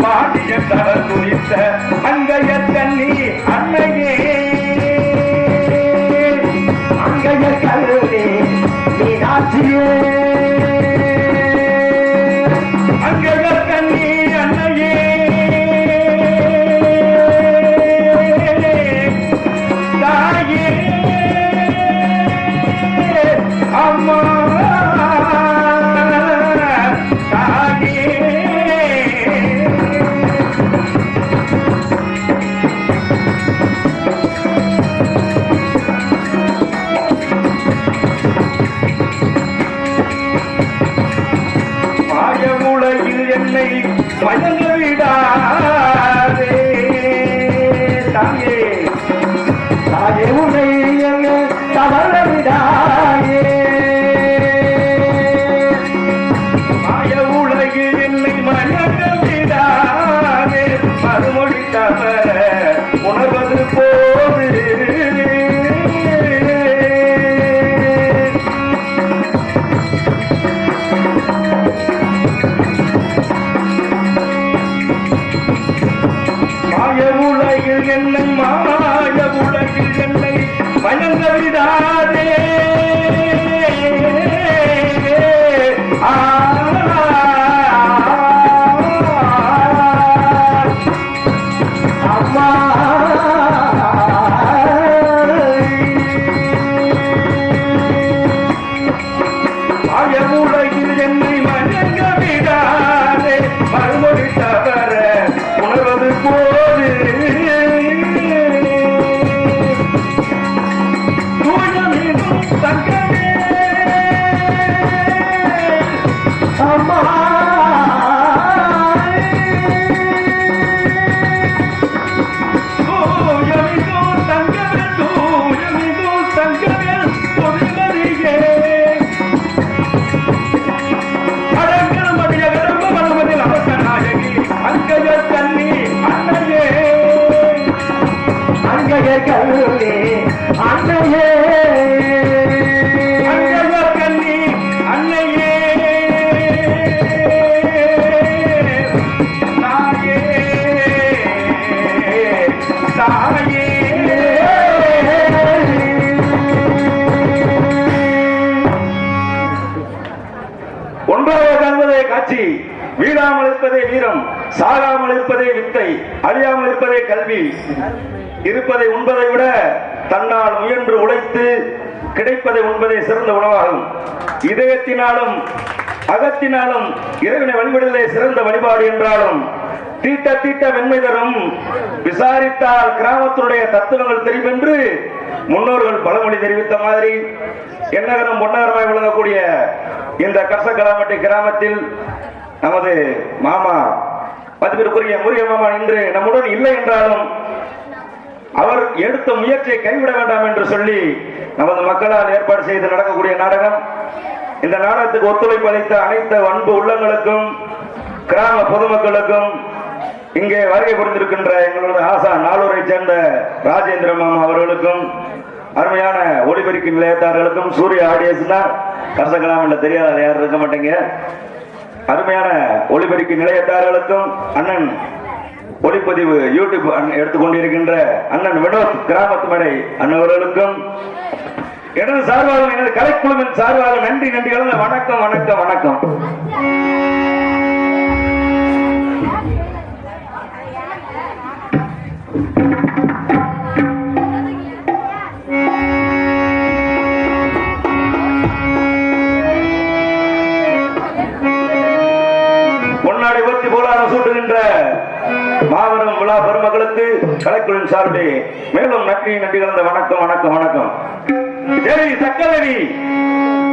பாண்டிய தவர் குறித்த அங்கைய கண்ணி அன்னையே அங்கைய கல்வி மீனாட்சியே அங்கைய கண்ணி அன்னையே தாயே அம்மா மயங்க விடாதே தாயே தாயே உனை தவற விடாயே மாய உலகில் என்னை மயங்க விடாதே மறுமொழி தவற உணர்வது போது என்னை மாய உலகில் என்னை மயங்க விடாதே அம்மா மாய உலகில் என்னை மயங்க விடாதே மறுமொழி தவற உணர்வது போது கல்வி அன்னையே கண்ணி அன்னையே தாயே தாயே ஒன்றாக காண்பதே காட்சி வீழாமல் இருப்பதே வீரம் சாகாமல் இருப்பதே வித்தை அழியாமல் இருப்பதே கல்வி இருப்பதை உண்பதை விட தன்னால் முயன்று உழைத்து கிடைப்பதை உண்பதே சிறந்த உணவாகும் இதயத்தினாலும் அகத்தினாலும் இறைவனை வழிபடுவதே சிறந்த வழிபாடு என்றாலும் தீட்ட தீட்ட வெண்மை தரும் விசாரித்தால் கிராமத்தினுடைய தத்துவங்கள் தெரியும் என்று முன்னோர்கள் பழமொழி தெரிவித்த மாதிரி எண்ணகரம் பொன்னகரமாய் விளங்கக்கூடிய இந்த கர்சகலாமட்டி கிராமத்தில் நமது மாமா பதிவிற்குரிய முருகன் மாமா இன்று நம்முடன் இல்லை என்றாலும் அவர் எடுத்த முயற்சியை கைவிட வேண்டாம் என்று சொல்லி நமது மக்களால் ஏற்பாடு செய்து நடக்கக்கூடிய நாடகம். இந்த நாடகத்துக்கு ஒத்துழைப்பு அளித்த அனைத்து அன்பு உள்ளங்களுக்கும் கிராம பொதுமக்களுக்கும் இங்கே வருகை புரிந்திருக்கின்ற எங்களோட ஆசா நாளூரை சேர்ந்த ராஜேந்திர மாமா அவர்களுக்கும் அருமையான ஒளிபெருக்கி நிலையத்தார்களுக்கும் சூரிய ஆடியன்ஸ் தான் கர்சகலாம் என்ற தெரியாத யாரும் இருக்க மாட்டேங்க. அருமையான ஒளிபெருக்கி நிலையத்தார்களுக்கும் அண்ணன் ஒளிப்பதிவு யூடியூப் எடுத்துக்கொண்டிருக்கின்ற அண்ணன் வினோத் கிராமத்து மடை அண்ணவர்களுக்கும் எனது சார்பாக எனது கலைக்குழுவின் சார்பாக நன்றி நன்றி கலந்த வணக்கம் வணக்கம் வணக்கம். பொன்னாடை பற்றி போலாரம் சூட்டுகின்ற மாபெரும் விழா பெருமக்களுக்கு கலைக்குழுவின் சார்பிலே மேலும் நன்றி நன்றி கலந்த வணக்கம் வணக்கம் வணக்கம். சக்கரவி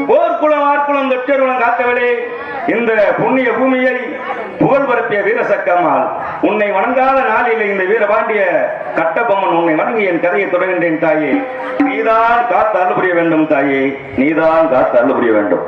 போர்க்குளம் ஆர்க்குளம் தொற்றகுளம் காத்தவளே, இந்த புண்ணிய பூமியை புகழ் பரப்பிய வீரசக்கம்மாள், உன்னை வணங்காத நாளில் இந்த வீரபாண்டிய கட்டபொம்மன் உன்னை வணங்கி என் கதையை தொடர்கின்றேன் தாயே. நீதான் காத்து அருள் புரிய வேண்டும் தாயே, நீதான் காத்து அருள் புரிய வேண்டும்.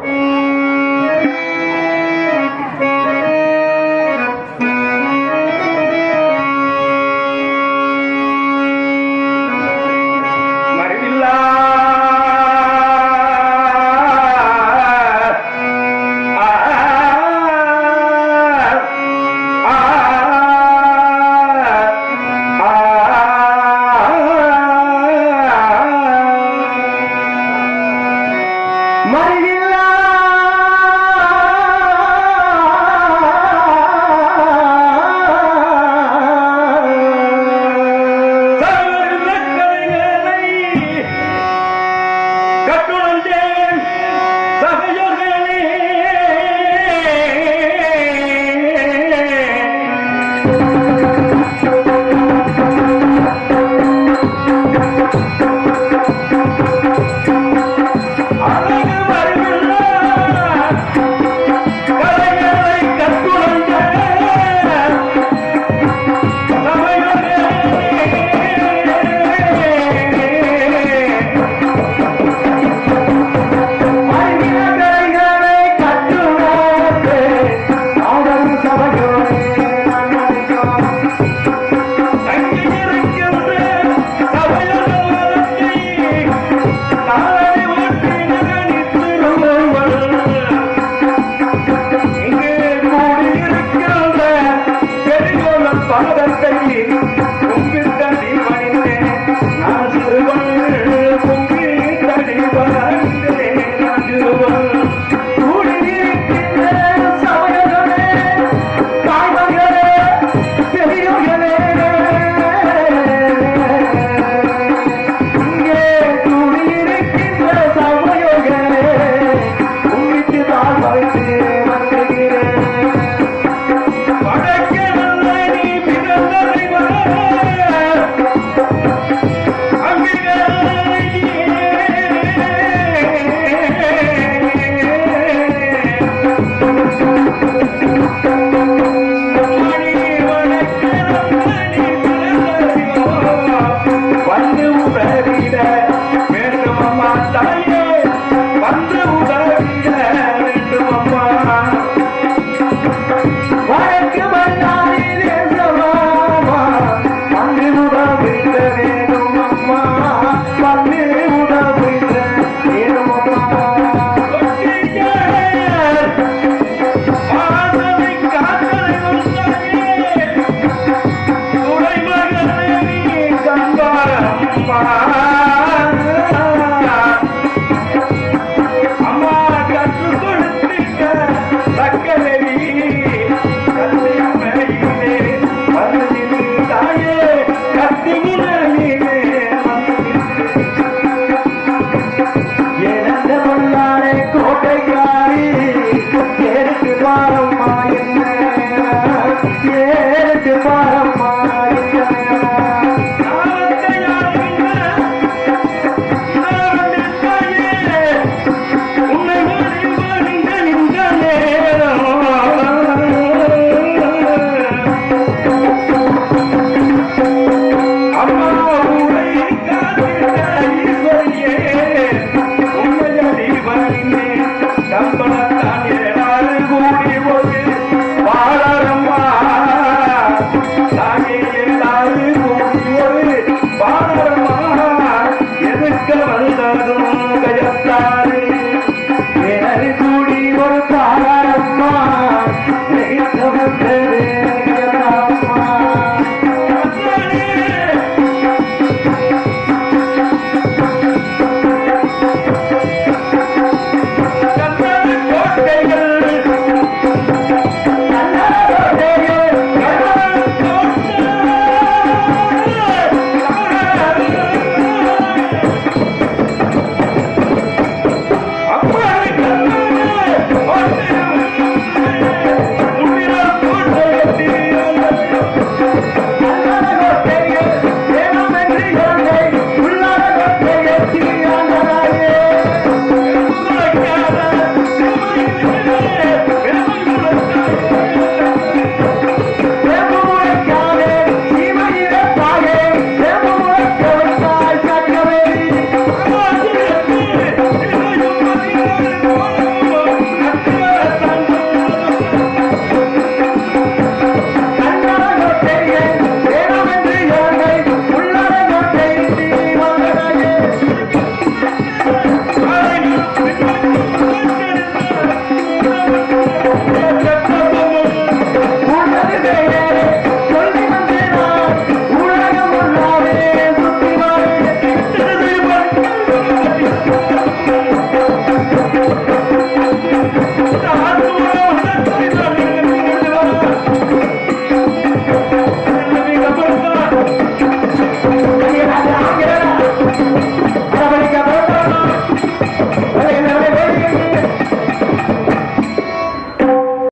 ஏறுக்கு